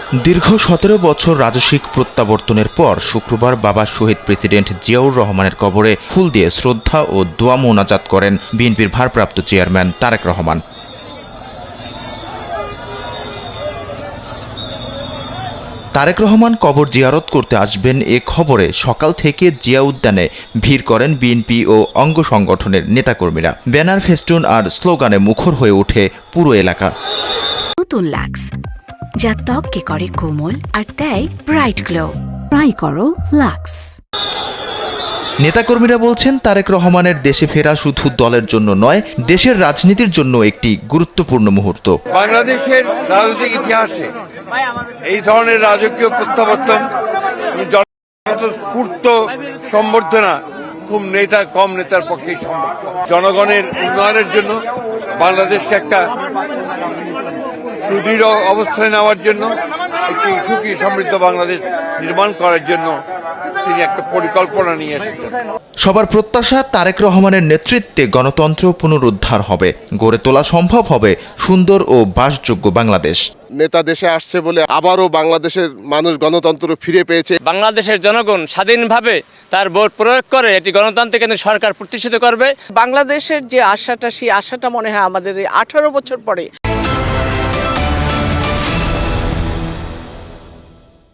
দীর্ঘ ১৭ বছর রাজস্বিক প্রত্যাবর্তনের পর শুক্রবার বাবা শহীদ প্রেসিডেন্ট জিয়াউর রহমানের কবরে ফুল দিয়ে শ্রদ্ধা ও দোয়া মোনাজাত করেন বিএনপির ভারপ্রাপ্ত চেয়ারম্যান তারেক রহমান। তারেক রহমান কবর জিয়ারত করতে আসবেন এ খবরে সকাল থেকে জিয়া উদ্যানে ভিড় করেন বিএনপি ও অঙ্গ সংগঠনের নেতাকর্মীরা। ব্যানার, ফেস্টুন আর স্লোগানে মুখর হয়ে ওঠে পুরো এলাকা। নতুন লাক্স, যা ত্বককে করে কোমল আর দেয় ব্রাইট গ্লো। ট্রাই করো লাক্স। নেতাকর্মীরা বলছেন, তারেক রহমানের দেশে ফেরা শুধু দলের জন্য নয়, দেশের রাজনীতির জন্য একটি গুরুত্বপূর্ণ মুহূর্ত। বাংলাদেশের রাজনৈতিক ইতিহাসে এই ধরনের রাজকীয় প্রত্যাবর্তন, জনস্ফূর্ত সম্বর্ধনা খুব কম নেতার পক্ষেই সম্ভব। জনগণের উন্নয়নের জন্য, বাংলাদেশকে একটা সুদৃঢ় অবস্থায় নেওয়ার জন্য, একটি সুখী সমৃদ্ধ বাংলাদেশ নির্মাণ করার জন্য তিনি একটা পরিকল্পনা নিয়ে এসেছেন। সবার প্রত্যাশা, তারেক রহমানের নেতৃত্বে গণতন্ত্র পুনরুদ্ধার হবে, গড়ে তোলা সম্ভব হবে সুন্দর ও বাসযোগ্য বাংলাদেশ। নেতা দেশে আসছে বলে আবারও বাংলাদেশের মানুষ গণতন্ত্র ফিরে পেয়েছে। বাংলাদেশের জনগণ স্বাধীনভাবে তার ভোট প্রয়োগ করে এটি গণতান্ত্রিক সরকার প্রতিষ্ঠিত করবে। বাংলাদেশের যে আশাটা, সেই আশাটা মনে হয় আমাদের এই 18 বছর পরে